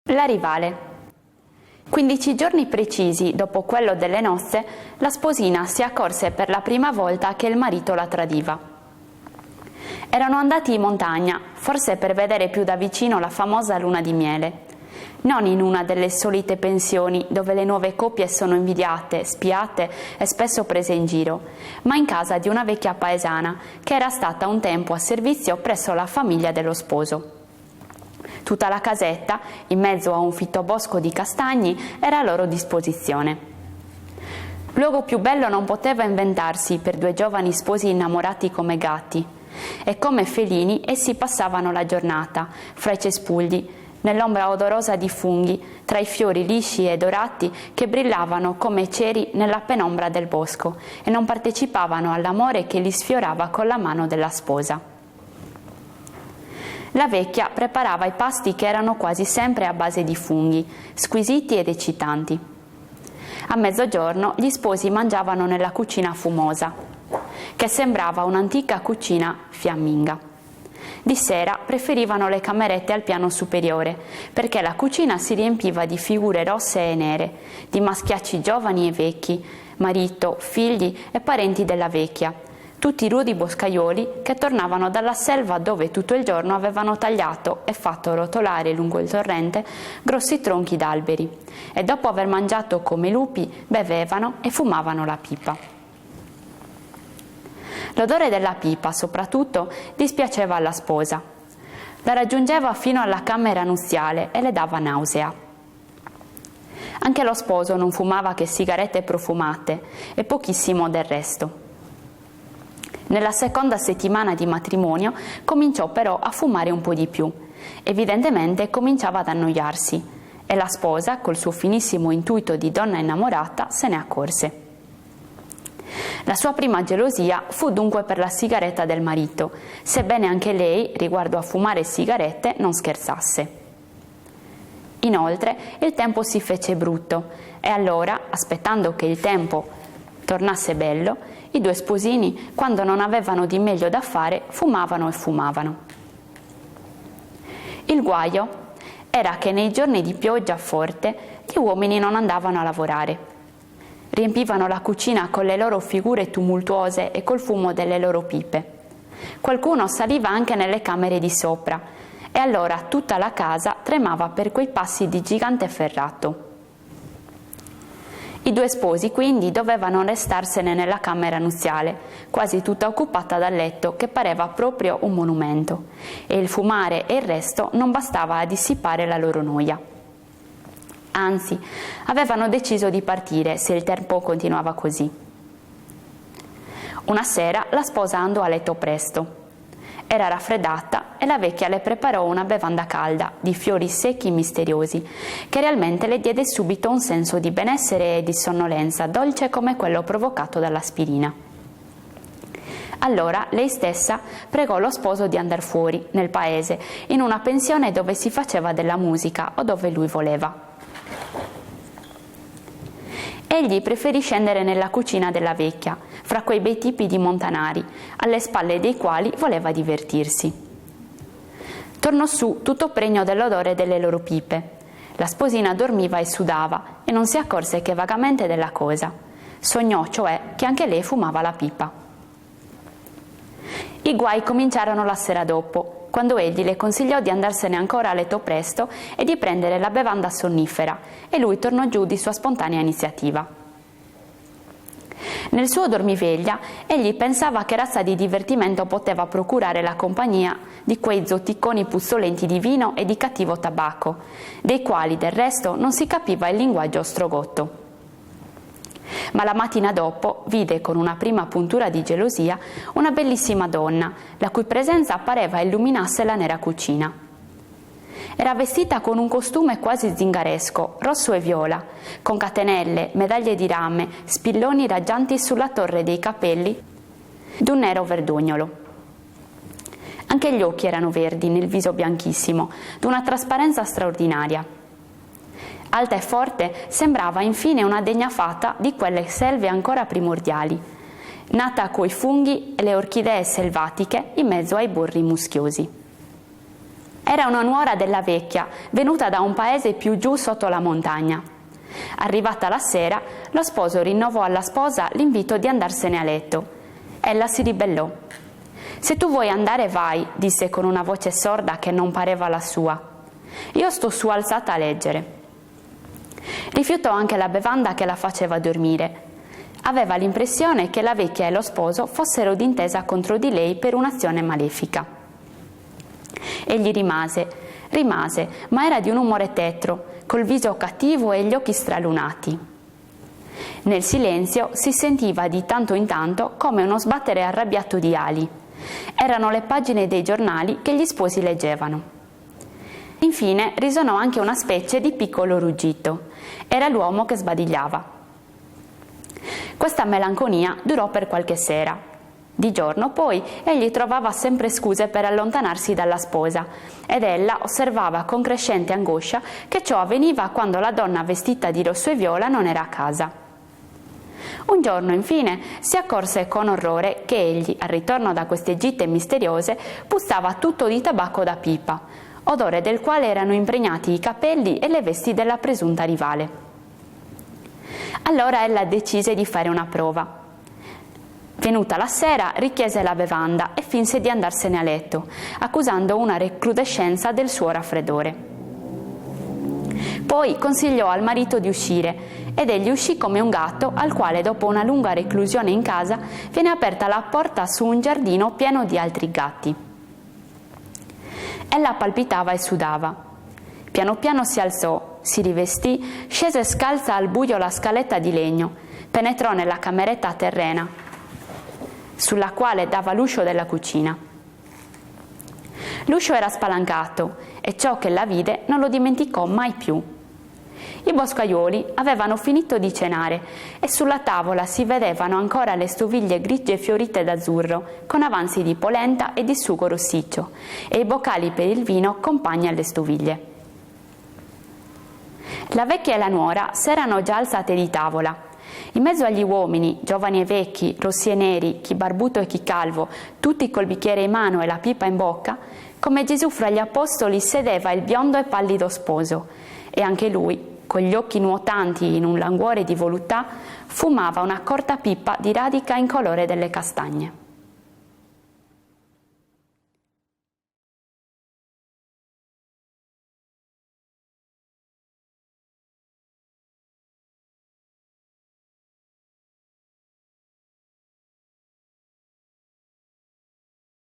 La rivale. 15 giorni precisi dopo quello delle nozze, la sposina si accorse per la prima volta che il marito la tradiva. Erano andati in montagna, forse per vedere più da vicino la famosa luna di miele, non in una delle solite pensioni dove le nuove coppie sono invidiate, spiate e spesso prese in giro, ma in casa di una vecchia paesana che era stata un tempo a servizio presso la famiglia dello sposo. Tutta la casetta, in mezzo a un fitto bosco di castagni, era a loro disposizione. Luogo più bello non poteva inventarsi per due giovani sposi innamorati come gatti, e come felini essi passavano la giornata, fra i cespugli, nell'ombra odorosa di funghi, tra i fiori lisci e dorati che brillavano come ceri nella penombra del bosco, e non partecipavano all'amore che li sfiorava con la mano della sposa. La vecchia preparava i pasti che erano quasi sempre a base di funghi, squisiti ed eccitanti. A mezzogiorno gli sposi mangiavano nella cucina fumosa, che sembrava un'antica cucina fiamminga. Di sera preferivano le camerette al piano superiore, perché la cucina si riempiva di figure rosse e nere, di maschiacci giovani e vecchi, marito, figli e parenti della vecchia, tutti rudi boscaioli che tornavano dalla selva dove tutto il giorno avevano tagliato e fatto rotolare lungo il torrente grossi tronchi d'alberi, e dopo aver mangiato come lupi bevevano e fumavano la pipa. L'odore della pipa, soprattutto, dispiaceva alla sposa. La raggiungeva fino alla camera nuziale e le dava nausea. Anche lo sposo non fumava che sigarette profumate e pochissimo del resto. Nella seconda settimana di matrimonio cominciò però a fumare un po' di più. Evidentemente cominciava ad annoiarsi, e la sposa, col suo finissimo intuito di donna innamorata, se ne accorse. La sua prima gelosia fu dunque per la sigaretta del marito, sebbene anche lei, riguardo a fumare sigarette, non scherzasse. Inoltre il tempo si fece brutto, e allora, aspettando che il tempo tornasse bello, i due sposini, quando non avevano di meglio da fare, fumavano e fumavano. Il guaio era che nei giorni di pioggia forte gli uomini non andavano a lavorare. Riempivano la cucina con le loro figure tumultuose e col fumo delle loro pipe. Qualcuno saliva anche nelle camere di sopra, e allora tutta la casa tremava per quei passi di gigante ferrato. I due sposi quindi dovevano restarsene nella camera nuziale, quasi tutta occupata dal letto che pareva proprio un monumento, e il fumare e il resto non bastava a dissipare la loro noia. Anzi, avevano deciso di partire se il tempo continuava così. Una sera la sposa andò a letto presto. Era raffreddata e la vecchia le preparò una bevanda calda di fiori secchi misteriosi, che realmente le diede subito un senso di benessere e di sonnolenza dolce come quello provocato dall'aspirina. Allora lei stessa pregò lo sposo di andar fuori, nel paese, in una pensione dove si faceva della musica o dove lui voleva. Egli preferì scendere nella cucina della vecchia, fra quei bei tipi di montanari, alle spalle dei quali voleva divertirsi. Tornò su tutto pregno dell'odore delle loro pipe. La sposina dormiva e sudava e non si accorse che vagamente della cosa. Sognò, cioè, che anche lei fumava la pipa. I guai cominciarono la sera dopo, quando egli le consigliò di andarsene ancora a letto presto e di prendere la bevanda sonnifera, e lui tornò giù di sua spontanea iniziativa. Nel suo dormiveglia egli pensava che razza di divertimento poteva procurare la compagnia di quei zoticoni puzzolenti di vino e di cattivo tabacco, dei quali del resto non si capiva il linguaggio ostrogotto. Ma la mattina dopo vide con una prima puntura di gelosia una bellissima donna, la cui presenza pareva illuminasse la nera cucina. Era vestita con un costume quasi zingaresco, rosso e viola, con catenelle, medaglie di rame, spilloni raggianti sulla torre dei capelli d'un nero verdognolo. Anche gli occhi erano verdi nel viso bianchissimo, d'una trasparenza straordinaria. Alta e forte, sembrava infine una degna fata di quelle selve ancora primordiali, nata coi funghi e le orchidee selvatiche in mezzo ai borri muschiosi. Era una nuora della vecchia, venuta da un paese più giù sotto la montagna. Arrivata la sera, lo sposo rinnovò alla sposa l'invito di andarsene a letto. Ella si ribellò. «Se tu vuoi andare, vai», disse con una voce sorda che non pareva la sua. «Io sto su alzata a leggere». Rifiutò anche la bevanda che la faceva dormire. Aveva l'impressione che la vecchia e lo sposo fossero d'intesa contro di lei per un'azione malefica. Egli rimase, ma era di un umore tetro, col viso cattivo e gli occhi stralunati. Nel silenzio si sentiva di tanto in tanto come uno sbattere arrabbiato di ali. Erano le pagine dei giornali che gli sposi leggevano. Infine risonò anche una specie di piccolo ruggito. Era l'uomo che sbadigliava. Questa melanconia durò per qualche sera. Di giorno poi egli trovava sempre scuse per allontanarsi dalla sposa ed ella osservava con crescente angoscia che ciò avveniva quando la donna vestita di rosso e viola non era a casa. Un giorno, infine, si accorse con orrore che egli, al ritorno da queste gite misteriose, pustava tutto di tabacco da pipa, odore del quale erano impregnati i capelli e le vesti della presunta rivale. Allora ella decise di fare una prova. Venuta la sera, richiese la bevanda e finse di andarsene a letto, accusando una recrudescenza del suo raffreddore. Poi consigliò al marito di uscire ed egli uscì come un gatto al quale, dopo una lunga reclusione in casa, viene aperta la porta su un giardino pieno di altri gatti. Ella palpitava e sudava. Piano piano si alzò, si rivestì, scese scalza al buio la scaletta di legno, penetrò nella cameretta terrena, sulla quale dava l'uscio della cucina. L'uscio era spalancato e ciò che la vide non lo dimenticò mai più. I boscaiuoli avevano finito di cenare e sulla tavola si vedevano ancora le stoviglie grigie fiorite d'azzurro, con avanzi di polenta e di sugo rossiccio, e i boccali per il vino compagni alle stoviglie. La vecchia e la nuora s'erano già alzate di tavola. In mezzo agli uomini, giovani e vecchi, rossi e neri, chi barbuto e chi calvo, tutti col bicchiere in mano e la pipa in bocca, come Gesù fra gli apostoli sedeva il biondo e pallido sposo, e anche lui, con gli occhi nuotanti in un languore di voluttà, fumava una corta pipa di radica in colore delle castagne.